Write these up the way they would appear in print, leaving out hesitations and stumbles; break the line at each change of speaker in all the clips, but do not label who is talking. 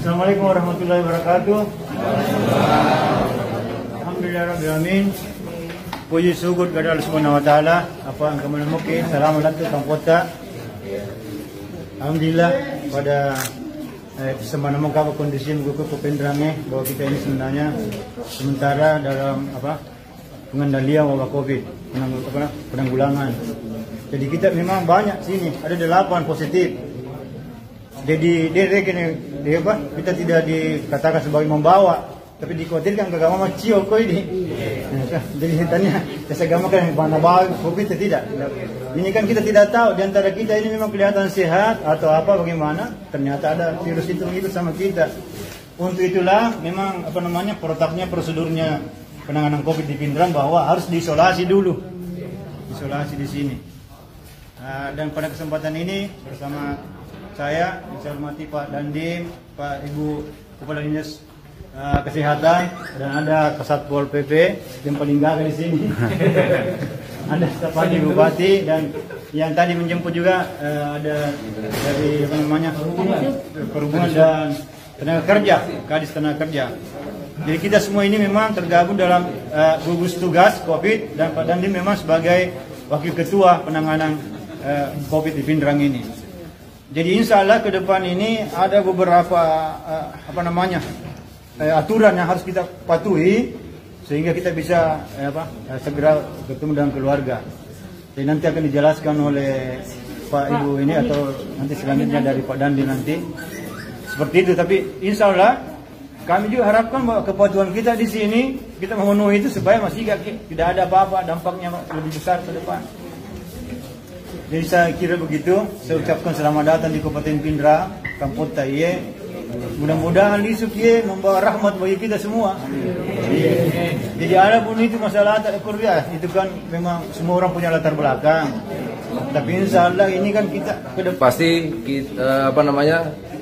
Assalamualaikum warahmatullahi wabarakatuh. Alhamdulillahirrahmanirrahim. Puji syukur kepada Allah Subhanahu wa taala. Apa yang kami mungkin salam dan kota. Alhamdulillah pada kesempatan mengkawa kondisi buku pendrangnya bahwa kita ini sebenarnya sementara dalam pengendalian wabah Covid, penanggulangan. Jadi kita memang banyak sini, ada 8 positif. Jadi kita tidak dikatakan sebagai membawa, tapi dikhawatirkan ke agama cio kok ini. Jadi tanya, saya agama kan mana bawa Covid tidak. Ini kan kita tidak tahu di antara kita ini memang kelihatan sehat atau apa bagaimana, ternyata ada virus itu sama kita. Untuk itulah memang protapnya, prosedurnya penanganan Covid di Pindrang bahwa harus diisolasi dulu. Isolasi di sini. Dan pada kesempatan ini bersama saya, saya hormati Pak Dandim, Pak Ibu Kepala Dinas Kesehatan, dan ada Kasatpol PP yang paling gagah di sini. Ada staf ahli Bupati, dan yang tadi menjemput juga ada dari Perhubungan dan Tenaga Kerja, Kadis Tenaga Kerja. Jadi kita semua ini memang tergabung dalam gugus tugas Covid, dan Pak Dandim memang sebagai Wakil Ketua penanganan Covid di Pindrang ini. Jadi insya Allah ke depan ini ada beberapa aturan yang harus kita patuhi sehingga kita bisa segera bertemu dengan keluarga. Jadi nanti akan dijelaskan oleh Pak Ibu ini atau nanti selanjutnya dari Pak Dandi nanti seperti itu. Tapi insya Allah kami juga harapkan bahwa kepatuhan kita di sini kita memenuhi itu supaya masih tidak ada apa-apa, dampaknya lebih besar ke depan. Jadi saya kira begitu. Saya ucapkan selamat datang di Kabupaten Pindrang, Kampung Taye. Mudah-mudahan Lisukie membawa rahmat bagi kita semua. Jadi ada pun itu masalah tak kuliah, itu kan memang semua orang punya latar belakang. Tapi insya Allah ini kan kita ke depan.
Pasti kita,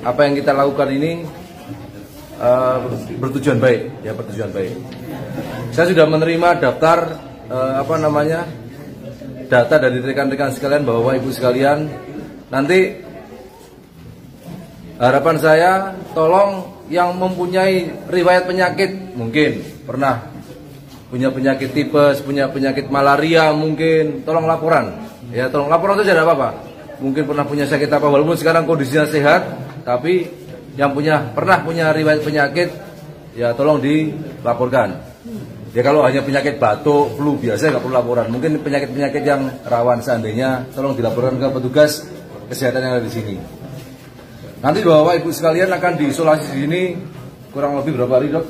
apa yang kita lakukan ini bertujuan baik, ya bertujuan baik. Saya sudah menerima daftar data dari rekan-rekan sekalian bahwa ibu sekalian nanti harapan saya tolong yang mempunyai riwayat penyakit, mungkin pernah punya penyakit tipes, punya penyakit malaria, mungkin tolong laporan. Ya tolong laporan saja tidak apa-apa. Mungkin pernah punya sakit apa, walaupun sekarang kondisinya sehat, tapi yang pernah punya riwayat penyakit ya tolong dilaporkan. Ya kalau hanya penyakit batuk, flu biasa nggak perlu laporan. Mungkin penyakit-penyakit yang rawan seandainya tolong dilaporkan ke petugas kesehatan yang ada di sini. Nanti Bapak Ibu sekalian akan diisolasi di sini kurang lebih berapa hari, Dok?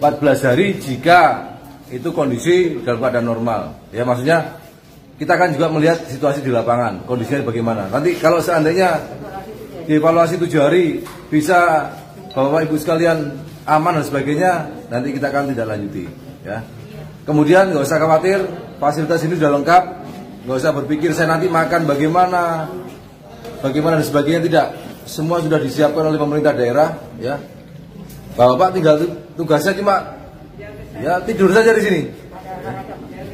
14 hari jika itu kondisi dalam keadaan normal. Ya, maksudnya kita akan juga melihat situasi di lapangan, kondisinya bagaimana. Nanti kalau seandainya dievaluasi 7 hari bisa Bapak Ibu sekalian aman dan sebagainya, nanti kita akan tidak lanjuti. Ya. Kemudian nggak usah khawatir, fasilitas ini sudah lengkap, nggak usah berpikir saya nanti makan bagaimana dan sebagainya, tidak. Semua sudah disiapkan oleh pemerintah daerah. Ya. Bapak tinggal tugasnya cuma ya tidur saja di sini.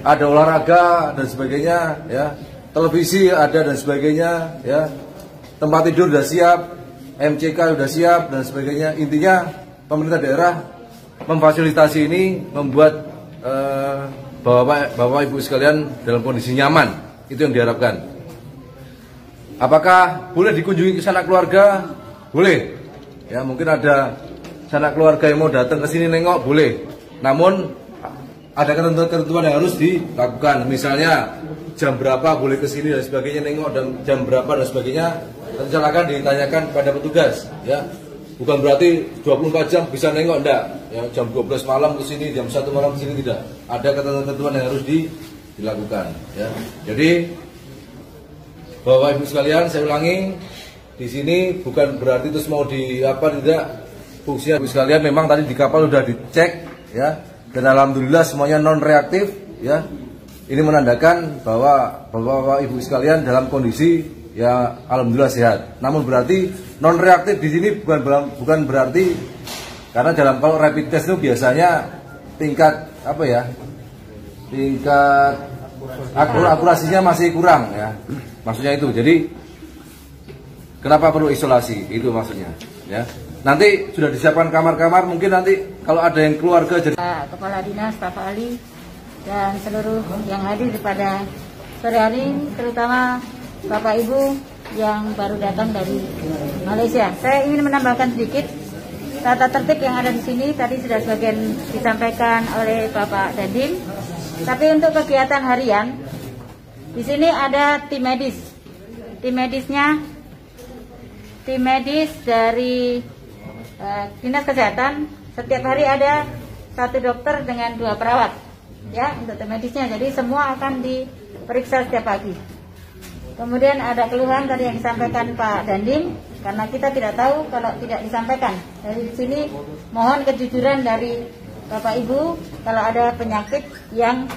Ada olahraga dan sebagainya, ya. Televisi ada dan sebagainya, ya. Tempat tidur sudah siap, MCK sudah siap dan sebagainya. Intinya pemerintah daerah memfasilitasi ini membuat Bapak Ibu sekalian dalam kondisi nyaman. Itu yang diharapkan. Apakah boleh dikunjungi ke sanak keluarga? Boleh. Ya, mungkin ada sanak keluarga yang mau datang ke sini nengok, boleh. Namun ada ketentuan yang harus dilakukan. Misalnya jam berapa boleh ke sini dan sebagainya nengok, dan jam berapa dan sebagainya silakan ditanyakan kepada petugas, ya. Bukan berarti 24 jam bisa nengok, enggak. Ya, jam 12 malam ke sini, jam 1 malam ke sini, tidak. Ada ketentuan yang harus dilakukan, ya. Jadi Bapak Ibu sekalian, saya ulangi, di sini bukan berarti terus mau tidak. Fungsinya Ibu sekalian memang tadi di kapal sudah dicek, ya. Dan alhamdulillah semuanya non reaktif, ya. Ini menandakan bahwa Bapak Ibu sekalian dalam kondisi ya alhamdulillah sehat. Namun berarti non reaktif di sini bukan berarti, karena kalau rapid test itu biasanya tingkat tingkat akurasinya masih kurang, ya. Maksudnya itu. Jadi kenapa perlu isolasi? Itu maksudnya, ya. Nanti sudah disiapkan kamar-kamar, mungkin nanti kalau ada yang keluarga jadi
Kepala Dinas, Staf ahli, dan seluruh yang hadir pada sore hari, terutama Bapak Ibu yang baru datang dari Malaysia. Saya ingin menambahkan sedikit tata tertib yang ada di sini. Tadi sudah sebagian disampaikan oleh Bapak Dandim. Tapi untuk kegiatan harian, di sini ada tim medis. Tim medis dari Dinas Kesehatan. Setiap hari ada 1 dokter dengan 2 perawat, ya, untuk tim medisnya. Jadi semua akan diperiksa setiap pagi. Kemudian ada keluhan tadi yang disampaikan Pak Dandim, karena kita tidak tahu kalau tidak disampaikan. Dari sini mohon kejujuran dari Bapak Ibu, kalau ada penyakit yang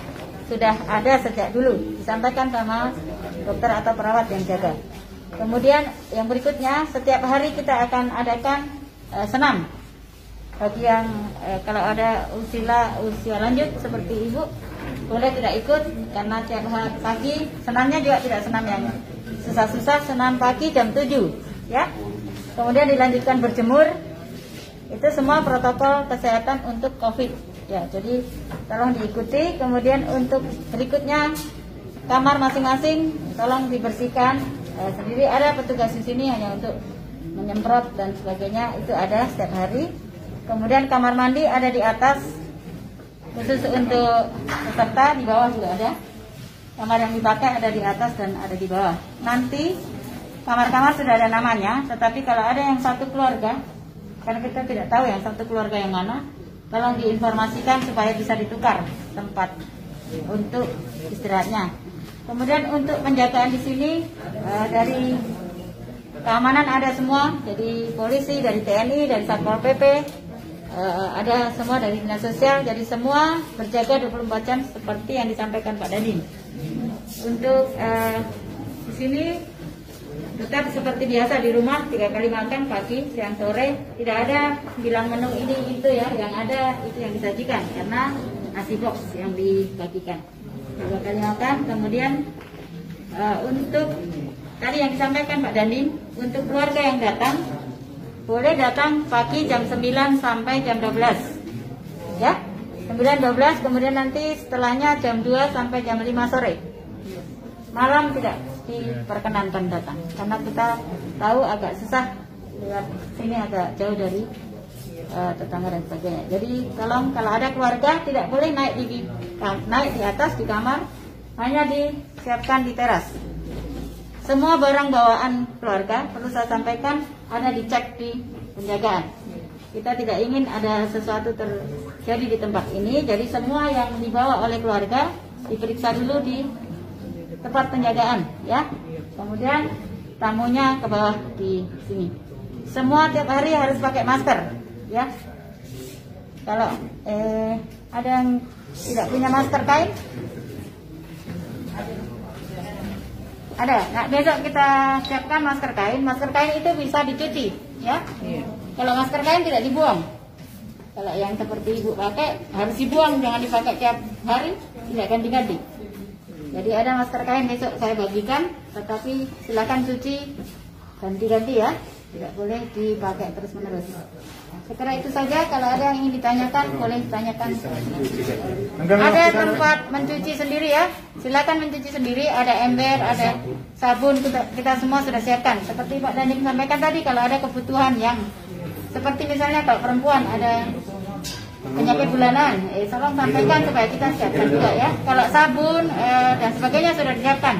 sudah ada sejak dulu, disampaikan sama dokter atau perawat yang jaga. Kemudian yang berikutnya, setiap hari kita akan adakan senam. Bagi yang kalau ada usia lanjut seperti ibu, boleh tidak ikut, karena tiap hari pagi senamnya juga tidak senam yang susah-susah, senam pagi jam 7, ya. Kemudian dilanjutkan berjemur. Itu semua protokol kesehatan untuk COVID, ya. Jadi tolong diikuti. Kemudian untuk berikutnya, kamar masing-masing tolong dibersihkan sendiri. Ada petugas di sini hanya untuk menyemprot dan sebagainya, itu ada setiap hari. Kemudian kamar mandi ada di atas khusus untuk peserta, di bawah juga ada. Kamar yang dipakai ada di atas dan ada di bawah. Nanti kamar-kamar sudah ada namanya, tetapi kalau ada yang satu keluarga, karena kita tidak tahu yang satu keluarga yang mana, tolong diinformasikan supaya bisa ditukar tempat untuk istirahatnya. Kemudian untuk penjagaan di sini dari keamanan ada semua, jadi polisi, dari TNI, dari Satpol PP, ada semua dari Dinas Sosial. Jadi semua berjaga 24 jam seperti yang disampaikan Pak Dandim. Untuk di sini tetap seperti biasa di rumah, 3 kali makan, pagi, siang, sore. Tidak ada bilang menu ini itu, ya. Yang ada itu yang disajikan, karena nasi box yang dibagikan. 2 kali makan. Kemudian untuk tadi yang disampaikan Pak Dandim, untuk keluarga yang datang boleh datang pagi jam 9 sampai jam 12, ya. 9-12, kemudian nanti setelahnya jam 2 sampai jam 5 sore. Malam tidak diperkenankan datang, karena kita tahu agak susah lewat sini, agak jauh dari tetangga dan sebagainya. Jadi tolong kalau ada keluarga tidak boleh naik di atas di kamar, hanya disiapkan di teras. semua barang bawaan keluarga perlu saya sampaikan ada dicek di penjagaan. Kita tidak ingin ada sesuatu terjadi di tempat ini, jadi semua yang dibawa oleh keluarga diperiksa dulu di tempat penjagaan, ya. Kemudian tamunya ke bawah di sini. Semua tiap hari harus pakai masker, ya. Kalau ada yang tidak punya masker kain, ada. Nah, besok kita siapkan masker kain. Masker kain itu bisa dicuci, ya. Kalau masker kain tidak dibuang. Kalau yang seperti ibu pakai harus dibuang, jangan dipakai tiap hari, tidak ganti-ganti. Jadi ada masker kain besok saya bagikan, tetapi silakan cuci ganti-ganti ya, tidak boleh dipakai terus-menerus. Sekarang itu saja. Kalau ada yang ingin ditanyakan, boleh ditanyakan. Ada tempat mencuci sendiri ya, silakan mencuci sendiri. Ada ember, ada sabun, kita semua sudah siapkan. Seperti Pak Dandim sampaikan tadi, kalau ada kebutuhan yang seperti misalnya kalau perempuan ada penyakit bulanan, tolong sampaikan supaya kita siapkan juga ya. Kalau sabun dan sebagainya sudah disiapkan.